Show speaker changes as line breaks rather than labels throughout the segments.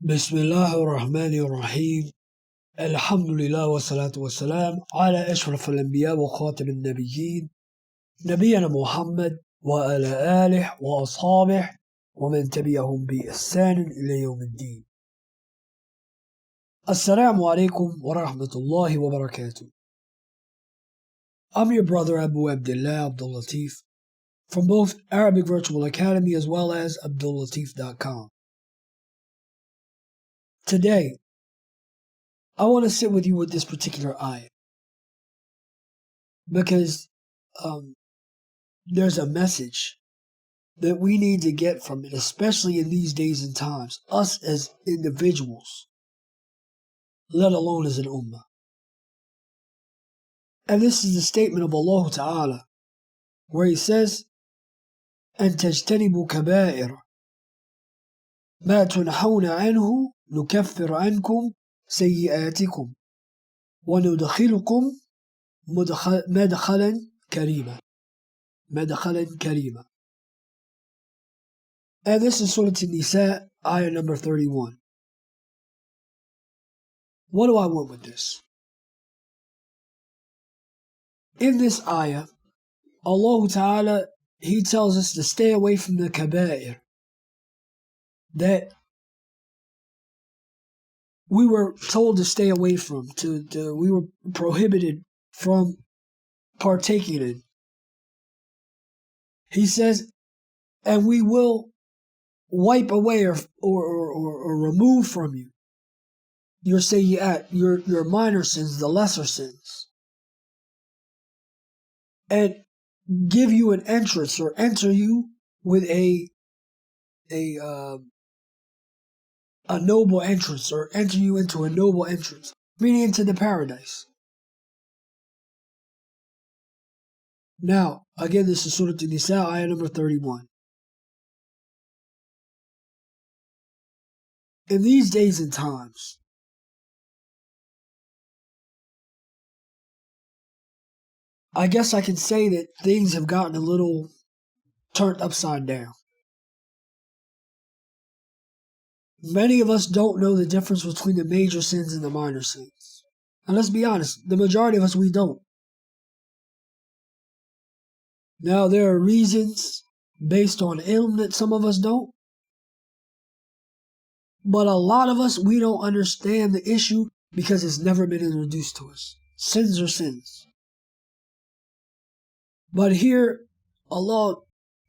بسم الله الرحمن الرحيم. الحمد لله والصلاة والسلام على أشرف الأنبياء وخاتم النبيين نبينا محمد وعلى آله وأصحابه ومن تبعهم بإحسان إلى يوم الدين. السلام عليكم ورحمة الله وبركاته. I'm your brother Abdullah Abdul-Lateef from both Arabic Virtual Academy as well as Abdul-Lateef.com. Today, I want to sit with you with this particular ayah because there's a message that we need to get from it, especially in these days and times, us as individuals, let alone as an ummah. And this is the statement of Allah Ta'ala, where He says, أَن تَجْتَنِبُوا كَبَائِرَ مَا تُنْحَوْنَ عَنْهُ نُكَفِّرْ عَنْكُمْ سَيِّئَاتِكُمْ وَنُدْخِلُكُمْ مَدْخَلًا كَرِيمًا. And this is Surah An-Nisa, ayah number 31. What do I want with this? In this ayah, Allah Ta'ala, He tells us to stay away from the kaba'ir that we were told to stay away from, we were prohibited from partaking in. He says, and we will wipe away or remove from you your sayyi'at, your minor sins, the lesser sins, and give you an entrance or enter you with a noble entrance, or enter you into a noble entrance, meaning into the paradise. Now, again, this is Surah An-Nisa, ayah number 31. In these days and times, I guess I can say that things have gotten a little turned upside down. Many of us don't know the difference between the major sins and the minor sins. And let's be honest, the majority of us, we don't. Now, there are reasons based on ilm that some of us don't. But a lot of us, we don't understand the issue because it's never been introduced to us. Sins are sins. But here, Allah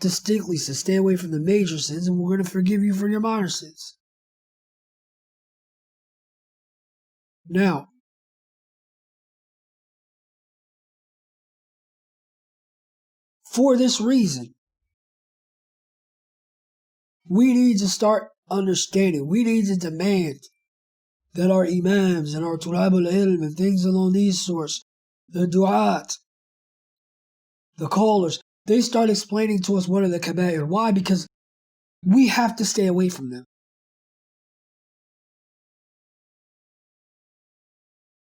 distinctly says, stay away from the major sins and we're going to forgive you for your minor sins. Now, for this reason, we need to start understanding. We need to demand that our imams and our tulab al-ilm and things along these sorts, the du'at, the callers, they start explaining to us what are the kaba'ir. Why? Because we have to stay away from them.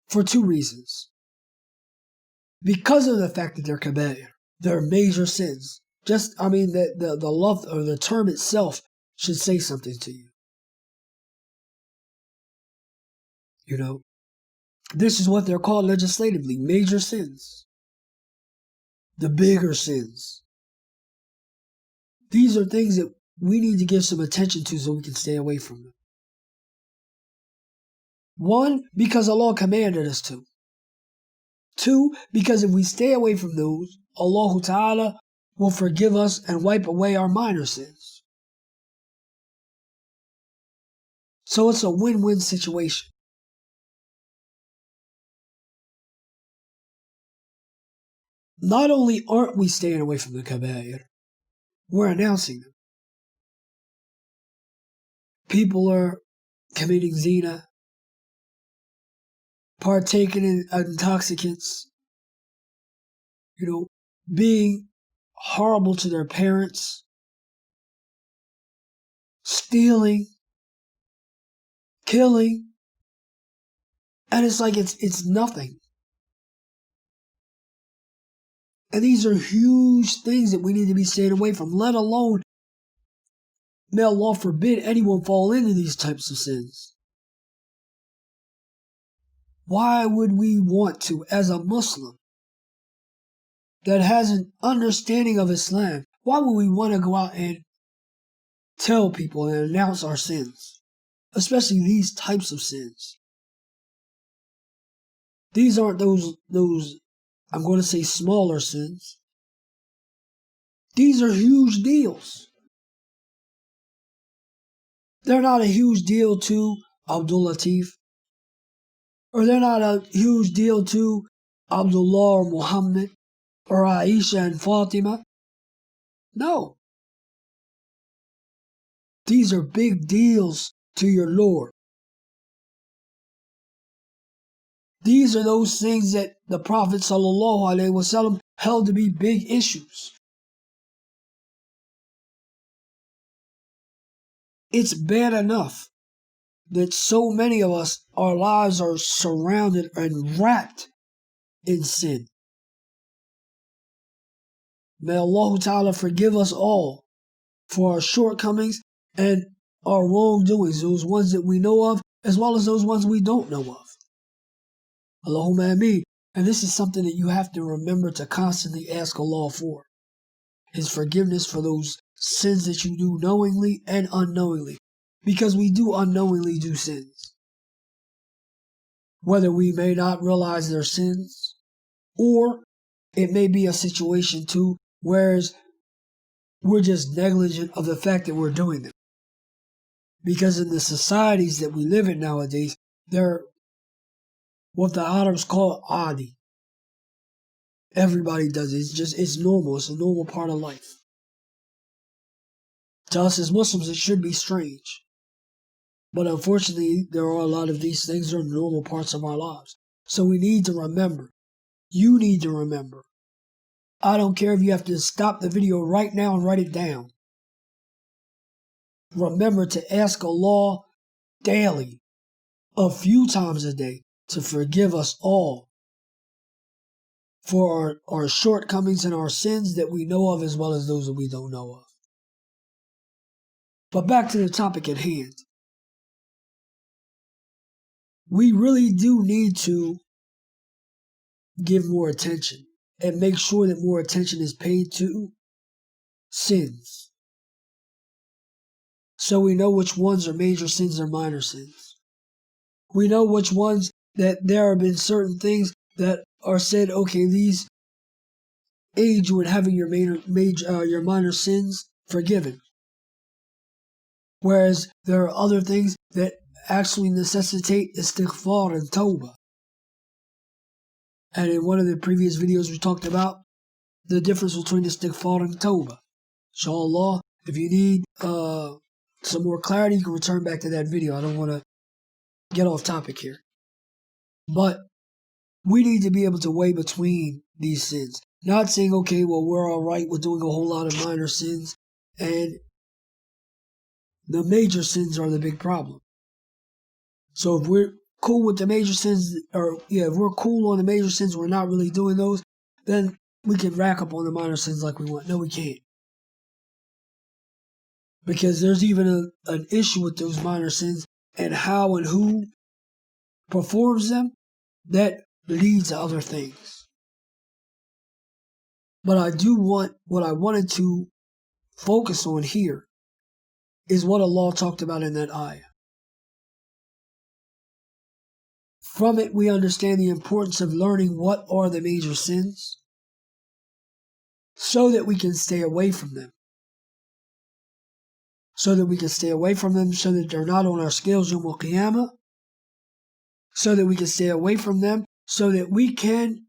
For two reasons. Because of the fact that they're kaba'ir, they're major sins. The love or the term itself should say something to you. You know, this is what they're called legislatively, major sins. The bigger sins. These are things that we need to give some attention to so we can stay away from them. One, because Allah commanded us to. Two, because if we stay away from those, Allah Ta'ala will forgive us and wipe away our minor sins. So it's a win-win situation. Not only aren't we staying away from the kaba'ir, we're announcing them. People are committing zina, partaking in intoxicants, being horrible to their parents, stealing, killing, and it's like it's nothing. And these are huge things that we need to be staying away from, let alone may Allah forbid anyone fall into these types of sins. Why would we want to, as a Muslim that has an understanding of Islam, why would we want to go out and tell people and announce our sins? Especially these types of sins. These aren't those I'm going to say smaller sins. These are huge deals. They're not a huge deal to Abdul-Lateef, or they're not a huge deal to Abdullah or Muhammad, or Aisha and Fatima. No. These are big deals to your Lord. These are those things that the Prophet ﷺ held to be big issues. It's bad enough that so many of us, our lives are surrounded and wrapped in sin. May Allah Ta'ala forgive us all for our shortcomings and our wrongdoings, those ones that we know of, as well as those ones we don't know of. Allahumma ameen. And this is something that you have to remember to constantly ask Allah for. His forgiveness for those sins that you do knowingly and unknowingly. Because we do unknowingly do sins. Whether we may not realize they're sins, or it may be a situation too, whereas we're just negligent of the fact that we're doing them. Because in the societies that we live in nowadays, they're what the Arabs call adi. Everybody does it. It's normal. It's a normal part of life. To us as Muslims, it should be strange. But unfortunately, there are a lot of these things that are normal parts of our lives. So we need to remember. You need to remember. I don't care if you have to stop the video right now and write it down. Remember to ask Allah daily, a few times a day, to forgive us all for our shortcomings and our sins that we know of as well as those that we don't know of. But back to the topic at hand. We really do need to give more attention and make sure that more attention is paid to sins. So we know which ones are major sins or minor sins. We know which ones that there have been certain things that are said, okay, these aid you in having your minor sins forgiven. Whereas there are other things that actually necessitate istighfar and tawbah. And in one of the previous videos we talked about the difference between istighfar and tawbah. Inshallah, if you need some more clarity, you can return back to that video. I don't want to get off topic here. But we need to be able to weigh between these sins. Not saying, okay, well, we're all right with doing a whole lot of minor sins, and the major sins are the big problem. So if we're cool with the major sins, if we're cool on the major sins, we're not really doing those, then we can rack up on the minor sins like we want. No, we can't. Because there's even an issue with those minor sins and how and who performs them that leads to other things. But what I wanted to focus on here is what Allah talked about in that ayah. From it, we understand the importance of learning what are the major sins so that we can stay away from them. So that we can stay away from them, so that they're not on our scales Yawm al-Qiyamah, so that we can stay away from them, so that we can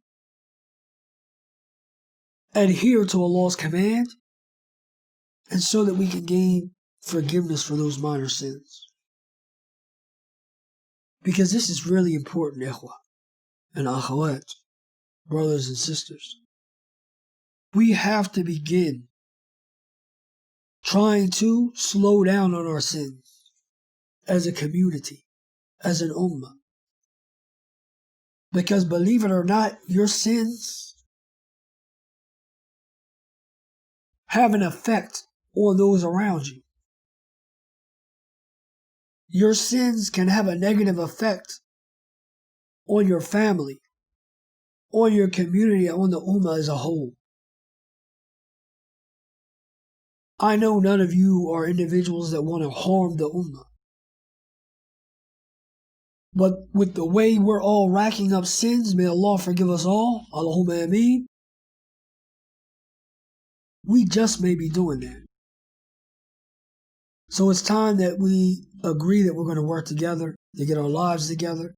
adhere to Allah's command, and so that we can gain forgiveness for those minor sins. Because this is really important, ikhwah and akhawat, brothers and sisters. We have to begin trying to slow down on our sins as a community, as an ummah. Because believe it or not, your sins have an effect on those around you. your sins can have a negative effect on your family, on your community, on the ummah as a whole. I know none of you are individuals that want to harm the ummah. But with the way we're all racking up sins, may Allah forgive us all, Allahumma ameen, we just may be doing that. So it's time that we agree that we're going to work together, to get our lives together,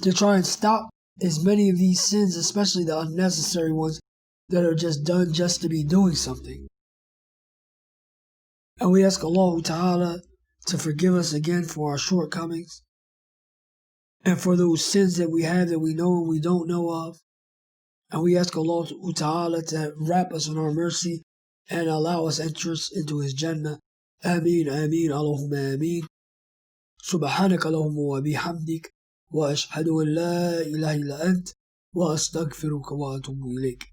to try and stop as many of these sins, especially the unnecessary ones that are just done just to be doing something. And we ask Allah Ta'ala to forgive us again for our shortcomings and for those sins that we have that we know and we don't know of. And we ask Allah Ta'ala to wrap us in our mercy and allow us entrance into His Jannah. Ameen, ameen, Allahumma ameen. سبحانك اللهم وبحمدك وأشهد أن لا إله إلا أنت وأستغفرك وأتوب إليك.